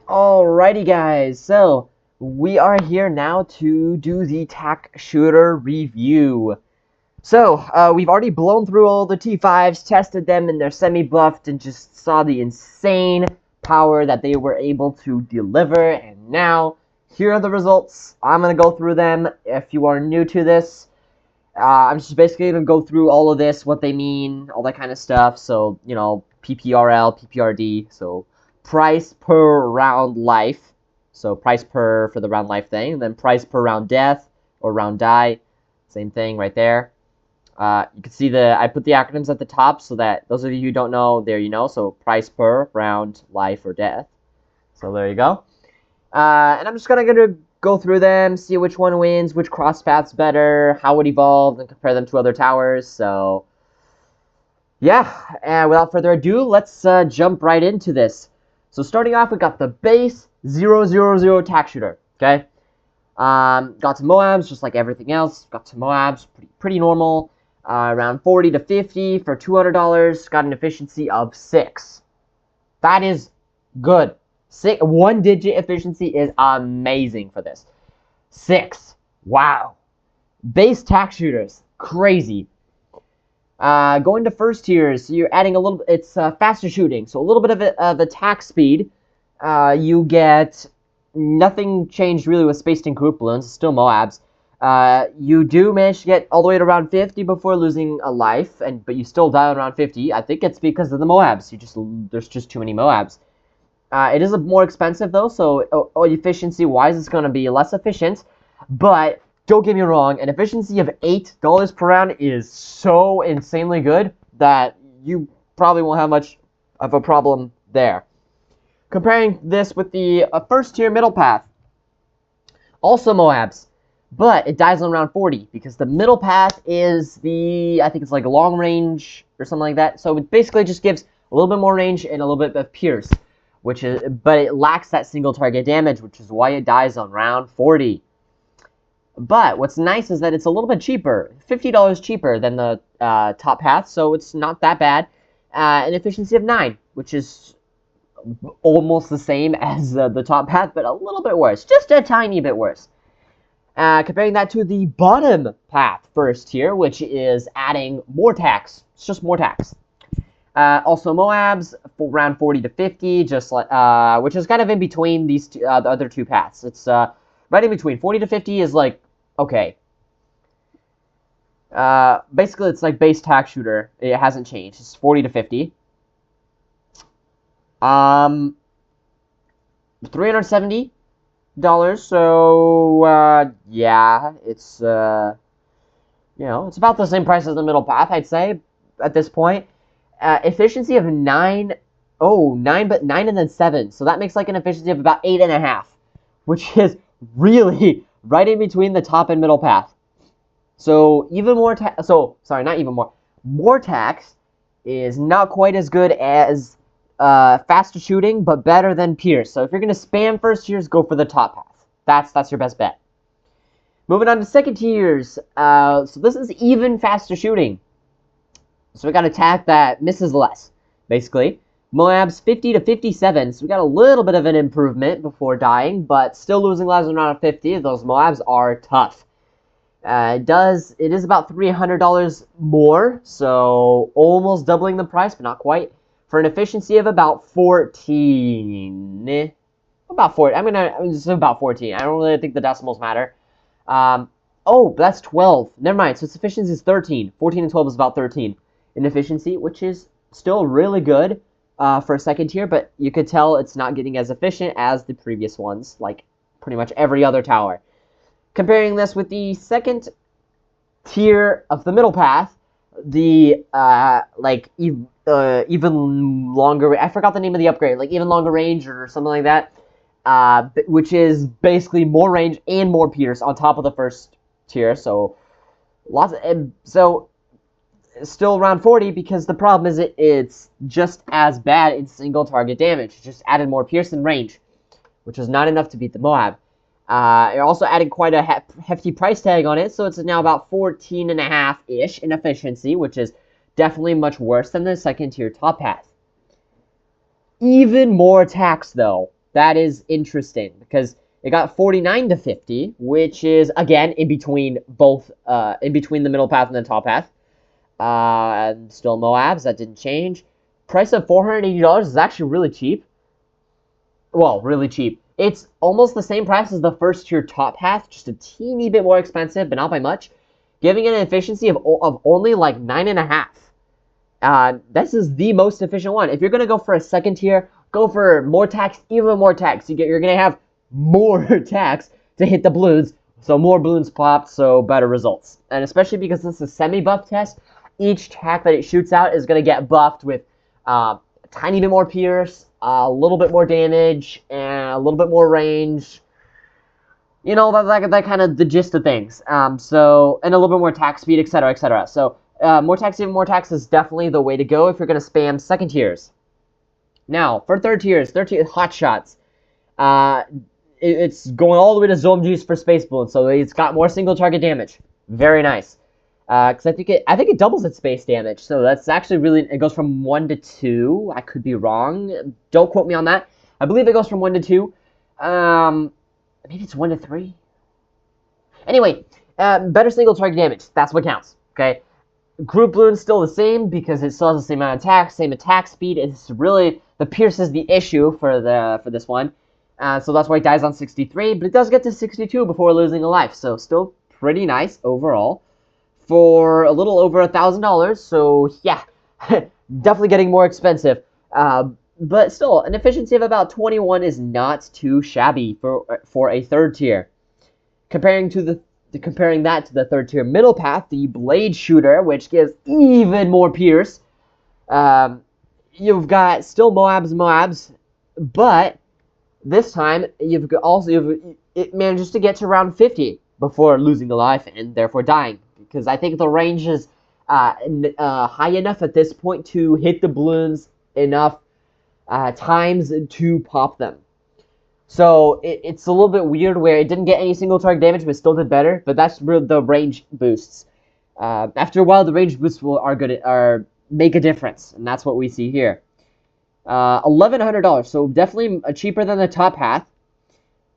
Alrighty guys, so we are here now to do the tack shooter review. So, we've already blown through all the T5s, tested them and they're semi-buffed, and just saw the insane power that they were able to deliver, and now, here are the results. I'm going to go through them. If you are new to this, I'm just basically going to go through all of this, what they mean, all that kind of stuff. So, PPRL, PPRD, so price per round life. So price per for the round life thing, and then price per round death or round die. Same thing right there. You can see I put the acronyms at the top so that those of you who don't know, there you know. So price per round life or death. So there you go. And I'm just gonna go through them, see which one wins, which cross path's better, how it evolved, and compare them to other towers. So yeah, and without further ado, let's jump right into this. So starting off, we got the base 000 tack shooter. Okay, got some Moabs just like everything else. Got some Moabs, pretty normal. Around 40 to 50 for $200. Got an efficiency of 6. That is good. 1-digit efficiency is amazing for this. 6. Wow. Base tack shooters, crazy. Going to first tiers, so you're adding a little. It's faster shooting, so a little bit of attack speed. You get nothing changed really with spaced and group balloons. It's still Moabs. You do manage to get all the way to around 50 before losing a life, but you still die around 50. I think it's because of the Moabs. There's just too many Moabs. It is more expensive though, so efficiency-wise, it's going to be less efficient. But don't get me wrong, an efficiency of $8 per round is so insanely good that you probably won't have much of a problem there. Comparing this with the first tier middle path, also Moabs, but it dies on round 40 because the middle path is I think it's like long range or something like that. So it basically just gives a little bit more range and a little bit of pierce, but it lacks that single target damage, which is why it dies on round 40. But what's nice is that it's a little bit cheaper, $50 cheaper than the top path, so it's not that bad. An efficiency of 9, which is almost the same as the top path, but a little bit worse, just a tiny bit worse. Comparing that to the bottom path first here, which is adding more tax. It's just more tax. Also Moabs for round 40 to 50, just like which is kind of in between these the other two paths. It's right in between. 40 to 50 is like okay. Basically, it's like base tack shooter. It hasn't changed. It's 40 to 50. $370. So yeah, it's it's about the same price as the middle path, I'd say, at this point. Efficiency of 9, but 9 and then 7. So that makes like an efficiency of about 8.5, which is really right in between the top and middle path. So even more not even more. More tax is not quite as good as faster shooting, but better than Pierce. So if you're gonna spam first tiers, go for the top path. That's your best bet. Moving on to second tiers. So this is even faster shooting. So we got a tack that misses less, basically. Moabs 50 to 57, so we got a little bit of an improvement before dying, but still losing lives around 50. Those Moabs are tough. It is about $300 more, so almost doubling the price, but not quite. For an efficiency of about 14. About 14. It's about 14. I don't really think the decimals matter. Oh, that's 12. Never mind. So its efficiency is 13. 14 and 12 is about 13 in efficiency, which is still really good for a second tier, but you could tell it's not getting as efficient as the previous ones, like pretty much every other tower. Comparing this with the second tier of the middle path, the even longer. I forgot the name of the upgrade, like even longer range or something like that, which is basically more range and more pierce on top of the first tier. So still around 40 because the problem is it's just as bad in single target damage. It just added more pierce and range, which is not enough to beat the Moab. It also added quite a hefty price tag on it, so it's now about 14.5-ish in efficiency, which is definitely much worse than the second tier top path. Even more tax though. that is interesting because it got 49 to 50, which is again in between both, in between the middle path and the top path. And still Moabs, that didn't change. Price of $480 is actually really cheap. Well, really cheap. It's almost the same price as the first tier top path, just a teeny bit more expensive, but not by much, giving it an efficiency of only like 9.5. This is the most efficient one. If you're gonna go for a second tier, go for more tax, even more tax. You're gonna have more tax to hit the balloons, so more balloons popped, so better results. And especially because this is a semi-buff test, each tack that it shoots out is gonna get buffed with a tiny bit more pierce, a little bit more damage, and a little bit more range. You know, that kind of the gist of things. So, and a little bit more tax speed, etc., etc. So, more tax, even more tax is definitely the way to go if you're going to spam second tiers. Now, for third tier hot shots. It's going all the way to ZOMGs for space balloons, so it's got more single target damage. Very nice. Because I think it doubles its space damage, so that's actually really, it goes from 1 to 2. I could be wrong. Don't quote me on that. I believe it goes from 1 to 2. Maybe it's 1 to 3. Anyway, better single target damage. That's what counts. Okay. Group balloon's still the same because it still has the same amount of attack, same attack speed. It's really the pierce is the issue for this one. So that's why it dies on 63, but it does get to 62 before losing a life. So still pretty nice overall for a little over $1,000. So yeah, definitely getting more expensive. But still, an efficiency of about 21 is not too shabby for a third tier. Comparing that to the third tier middle path, the blade shooter, which gives even more pierce. You've got still Moabs, but this time it manages to get to around 50 before losing a life and therefore dying, because I think the range is high enough at this point to hit the balloons enough times to pop them. So it's a little bit weird where it didn't get any single target damage but still did better, but that's where the range boosts. After a while, the range boosts make a difference, and that's what we see here. $1,100, so definitely cheaper than the top path,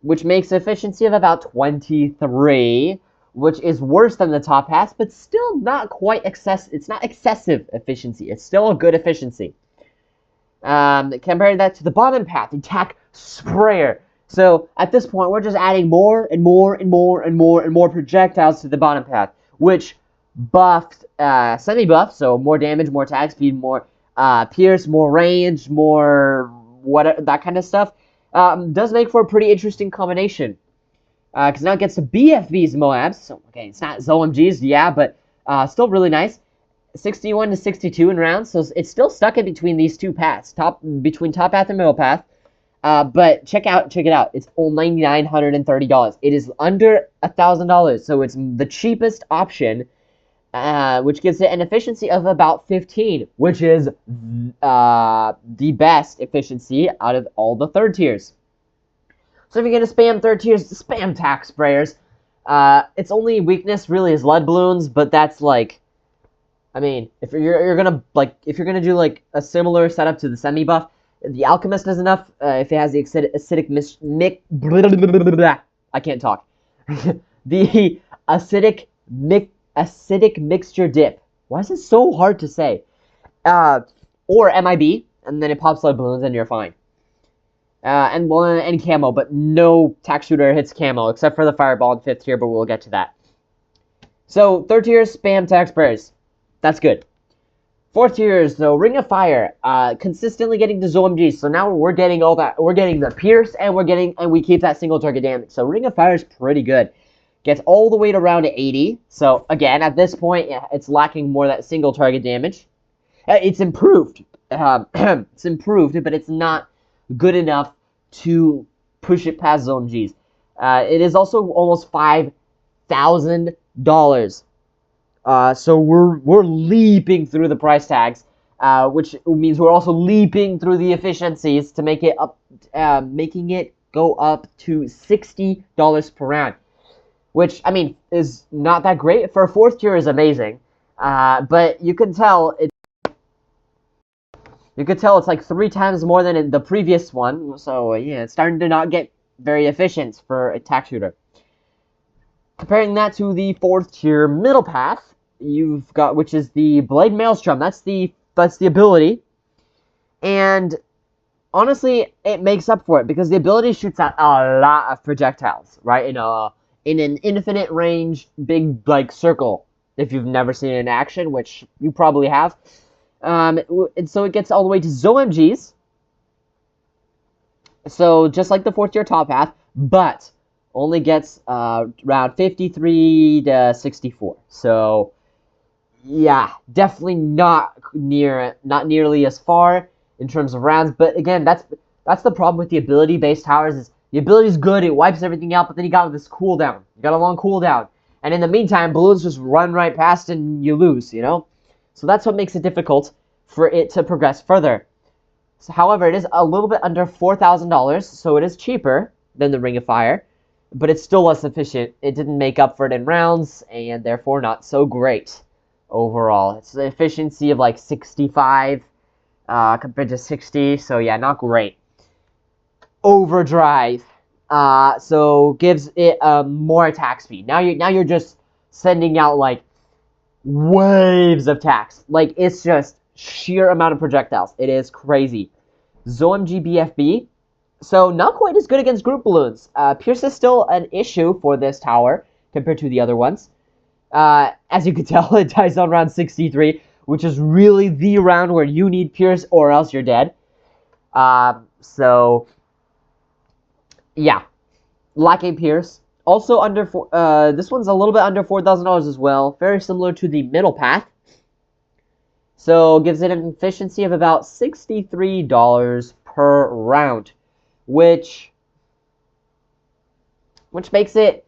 which makes efficiency of about 23, which is worse than the top path, but still not quite it's not excessive efficiency. It's still a good efficiency. Comparing that to the bottom path, the tack sprayer. So at this point, we're just adding more and more and more and more and more projectiles to the bottom path, which buffed, semi-buff, so more damage, more attack speed, more pierce, more range, more that kind of stuff. Does make for a pretty interesting combination. Because now it gets to BFBs Moabs. So, okay, it's not ZOMGs, yeah, but still really nice. 61 to 62 in rounds, so it's still stuck in between these two paths, between top path and middle path. But check it out. It's only $930. It is under $1,000, so it's the cheapest option, which gives it an efficiency of about 15, which is the best efficiency out of all the third tiers. So if you're gonna spam third tiers, spam tack sprayers. Its only weakness really is lead balloons, but that's like, I mean, if you're gonna do like a similar setup to the semi buff, the alchemist is enough. If it has the I can't talk. The acidic mixture dip. Why is it so hard to say? Or MIB, and then it pops lead balloons, and you're fine. And camo, but no tack shooter hits camo except for the fireball in 5th tier, but we'll get to that. So 3rd tier, spam tack sprayers. That's good. 4th tiers, though, Ring of Fire, consistently getting the ZOMGs. So now we're getting all that. We're getting the pierce, and we keep that single target damage. So Ring of Fire is pretty good. Gets all the way to around 80. So again, at this point, it's lacking more of that single target damage. It's improved. It's improved, but it's not good enough to push it past ZOMGs. It is also almost $5,000. So we're leaping through the price tags, which means we're also leaping through the efficiencies to make it up, making it go up to $60 per round, which I mean is not that great. For a 4th tier is amazing, but you can tell You could tell it's like 3 times more than in the previous one. So yeah, it's starting to not get very efficient for a tack shooter. Comparing that to the 4th tier middle path, you've got, which is the Blade Maelstrom. That's the ability, and honestly, it makes up for it because the ability shoots out a lot of projectiles, right? In an infinite range, big like circle. If you've never seen it in action, which you probably have, and so it gets all the way to ZOMGs. So just like the 4th tier top path, but only gets around 53 to 64. So yeah, definitely not nearly as far in terms of rounds. But again, that's the problem with the ability-based towers. Is the ability's good, it wipes everything out, but then you got this cooldown. You got a long cooldown, and in the meantime, balloons just run right past and you lose. So that's what makes it difficult for it to progress further. So, however, it is a little bit under $4,000, so it is cheaper than the Ring of Fire, but it's still less efficient. It didn't make up for it in rounds, and therefore not so great overall. It's the efficiency of like 65 compared to 60, so yeah, not great. Overdrive, so gives it more attack speed. Now you're just sending out like waves of attacks. Like it's just sheer amount of projectiles. It is crazy. ZOMG BFB, so not quite as good against group balloons. Pierce is still an issue for this tower compared to the other ones. As you can tell, it dies on round 63, which is really the round where you need Pierce or else you're dead. So, yeah, lacking Pierce. Also under this one's a little bit under $4,000 as well. Very similar to the middle path. So gives it an efficiency of about $63 per round, which makes it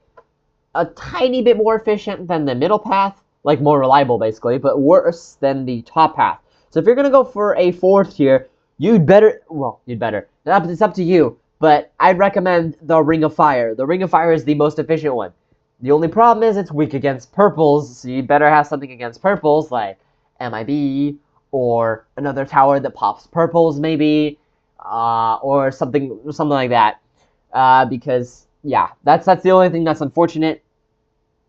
a tiny bit more efficient than the middle path, like more reliable basically, but worse than the top path. So if you're gonna go for a 4th tier, you'd better. It's up to you, but I'd recommend the Ring of Fire. The Ring of Fire is the most efficient one. The only problem is it's weak against purples, so you better have something against purples like MIB or another tower that pops purples maybe, or something like that. Because yeah, that's the only thing that's unfortunate.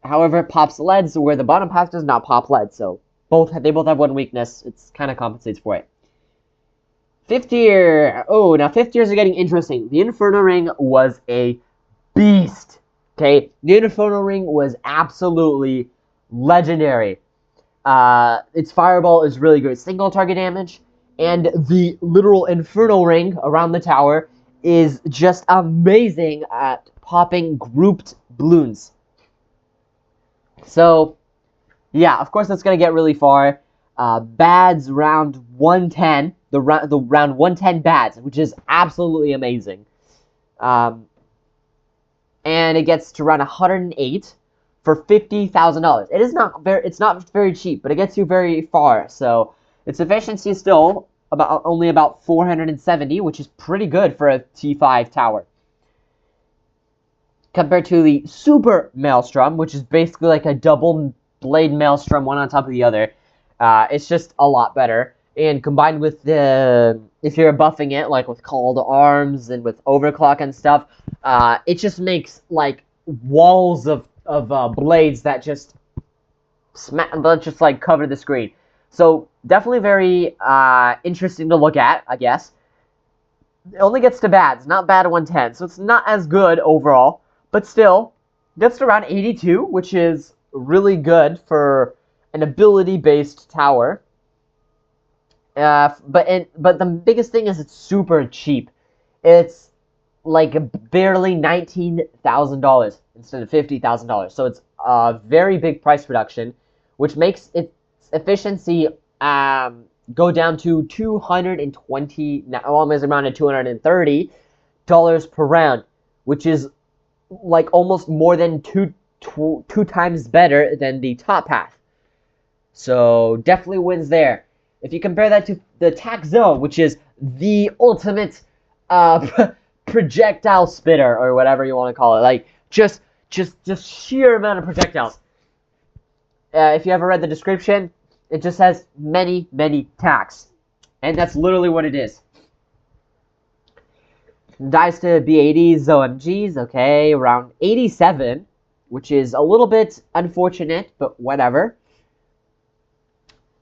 However, it pops leads where the bottom path does not pop lead, so they both have one weakness. It's kind of compensates for it. 5th tier. Oh, now 5th tiers are getting interesting. The Inferno Ring was a beast. Okay, the Inferno Ring was absolutely legendary. Its fireball is really good, single target damage, and the literal Inferno Ring around the tower is just amazing at popping grouped balloons. So, yeah, of course that's going to get really far. Bads round 110, the round 110 Bads, which is absolutely amazing. And it gets to round 108 for $50,000. It's not very cheap, but it gets you very far. So its efficiency is still only about 470, which is pretty good for a T5 tower. Compared to the Super Maelstrom, which is basically like a double blade Maelstrom, one on top of the other. It's just a lot better. And combined with if you're buffing it, like with Call to Arms and with Overclock and stuff, it just makes like walls of blades that just like cover the screen. So definitely very interesting to look at, I guess. It only gets to Bads, not bad at 110, so it's not as good overall, but still gets to around 82, which is really good for an ability-based tower. But the biggest thing is it's super cheap. It's like barely $19,000 instead of $50,000. So it's a very big price reduction, which makes its efficiency go down to $220, almost around $230 per round, which is like almost more than two times better than the top path. So definitely wins there. If you compare that to the Tack Zone, which is the ultimate projectile spitter, or whatever you want to call it, like just sheer amount of projectiles. If you ever read the description, it just has many tacks. And that's literally what it is. Dies to B80s, OMGs, okay, around 87, which is a little bit unfortunate, but whatever.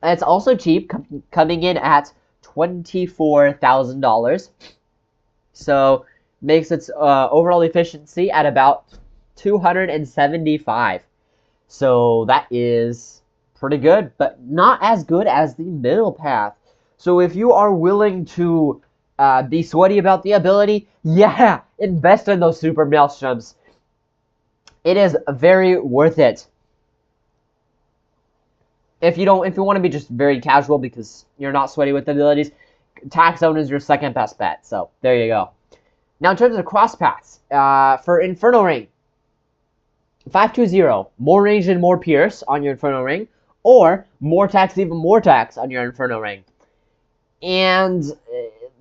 It's also cheap, coming in at $24,000. So makes its overall efficiency at about 275. So that is pretty good, but not as good as the middle path. So if you are willing to be sweaty about the ability, yeah, invest in those super maelstroms. It is very worth it. If you want to be just very casual because you're not sweaty with the abilities, Tack Zone is your second best bet. So there you go. Now in terms of cross paths, for Inferno Ring, 520, more range and more pierce on your Inferno Ring, or more tax, even more tax on your Inferno Ring. And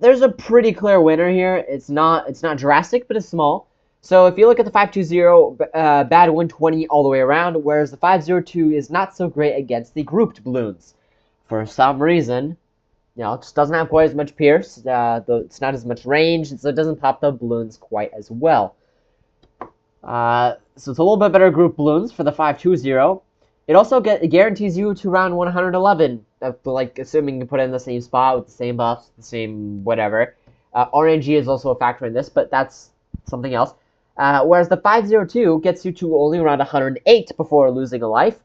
there's a pretty clear winner here. It's not drastic, but it's small. So if you look at the 520, bad 120 all the way around, whereas the 502 is not so great against the grouped balloons. For some reason, you know, it just doesn't have quite as much pierce. It's not as much range, so it doesn't pop the balloons quite as well. So it's a little bit better group balloons for the 520. It also guarantees you to round 111, like assuming you put it in the same spot with the same buffs, the same whatever. RNG is also a factor in this, but that's something else. Whereas the 502 gets you to only around 108 before losing a life.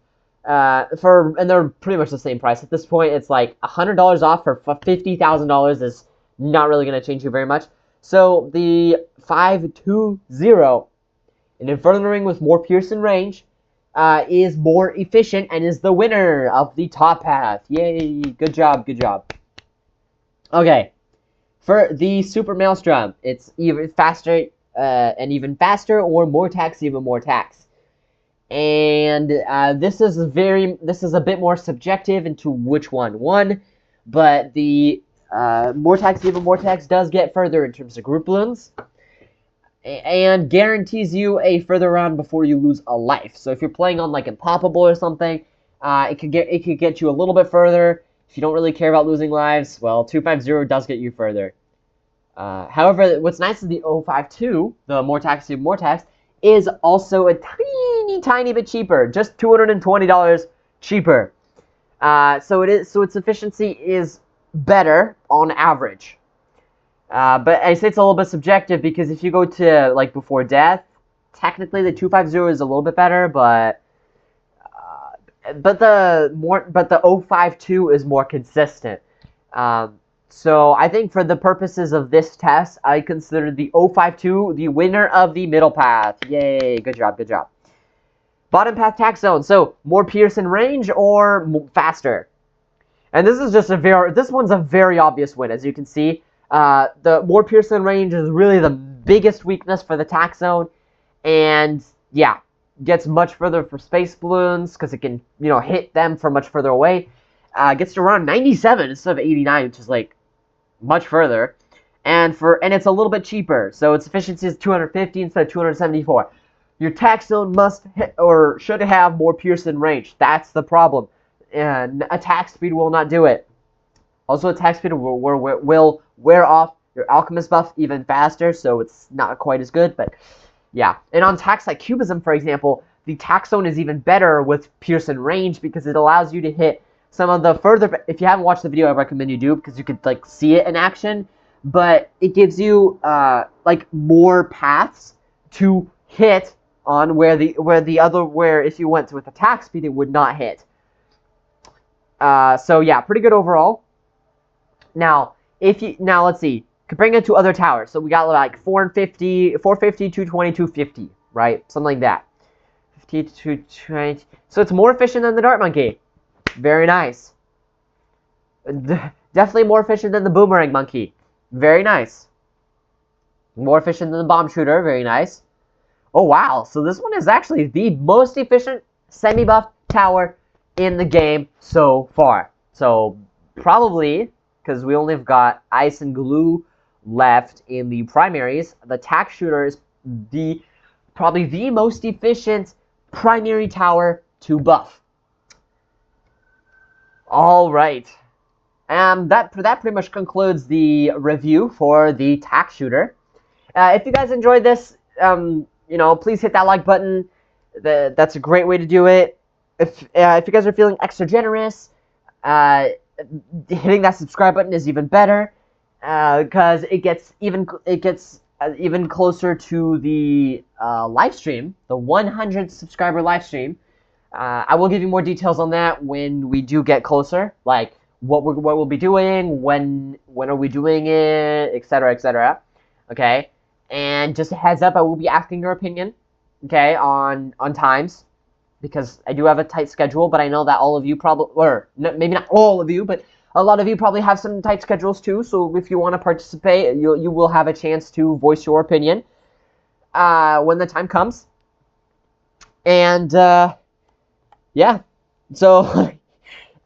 And they're pretty much the same price. At this point, it's like $100 off for $50,000 is not really going to change you very much. So the 520, an Inferno Ring with more pierce and range, is more efficient and is the winner of the top path. Yay! Good job, good job. Okay, for the Super Maelstrom, it's even faster and even faster, or more tax, even more tax. And this is a bit more subjective into which one won, but the more tax, even more tax does get further in terms of group balloons, and guarantees you a further round before you lose a life. So if you're playing on like Impoppable or something, it could get you a little bit further. If you don't really care about losing lives, well, 250 does get you further. However, what's nice is the 052, the more tax, even more tax, is also a tiny bit cheaper, just $220 cheaper. So its efficiency is better on average. But I say it's a little bit subjective because if you go to like before death, technically the 250 is a little bit better, but the 052 is more consistent. So I think for the purposes of this test, I consider the 052 the winner of the middle path. Yay! Good job, good job. Bottom path tax zone. So more pierce and range or faster. And this is just this one's a very obvious win, as you can see. The more pierce and range is really the biggest weakness for the tax zone, and yeah, gets much further for space balloons because it can hit them from much further away. Gets to around 97 instead of 89, which is like much further, and it's a little bit cheaper, so its efficiency is 250 instead of 274. Your tax zone must hit, or should have more pierce and range. That's the problem, and attack speed will not do it. Also, attack speed will wear off your alchemist buff even faster, so it's not quite as good, but yeah. And on attacks like Cubism, for example, the tax zone is even better with pierce and range because it allows you to hit some of the further. If you haven't watched the video, I recommend you do because you could like see it in action. But it gives you like more paths to hit on where if you went with attack speed, it would not hit. So yeah, pretty good overall. Now let's see. Comparing it to other towers, so we got like 450, 220, 250, right? Something like that. 50 to 220. So it's more efficient than the Dart Monkey. Very nice. Definitely more efficient than the Boomerang Monkey. Very nice. More efficient than the Bomb Shooter. Very nice. Oh, wow. So this one is actually the most efficient semi-buff tower in the game so far. So probably, because we only have got Ice and Glue left in the primaries, the Tack Shooter is probably the most efficient primary tower to buff. All right. That pretty much concludes the review for the tack shooter. If you guys enjoyed this, please hit that like button. That's a great way to do it. If you guys are feeling extra generous, hitting that subscribe button is even better, because it gets even closer to the live stream, the 100 subscriber live stream. I will give you more details on that when we do get closer, like what we'll be doing, when are we doing it, etc., etc. Okay, and just a heads up, I will be asking your opinion, okay, on times, because I do have a tight schedule, but I know that all of you probably, or maybe not all of you, but a lot of you probably have some tight schedules too. So if you want to participate, you will have a chance to voice your opinion when the time comes. And yeah, so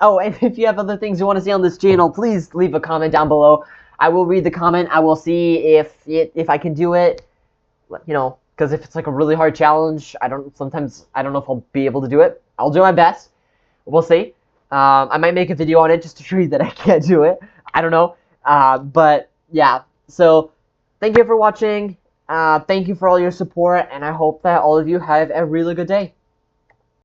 oh, and if you have other things you want to see on this channel, please leave a comment down below. I will read the comment. I will see if I can do it. Because if it's like a really hard challenge, I don't know if I'll be able to do it. I'll do my best. We'll see. I might make a video on it just to show you that I can't do it. I don't know. But yeah, so thank you for watching. Thank you for all your support, and I hope that all of you have a really good day.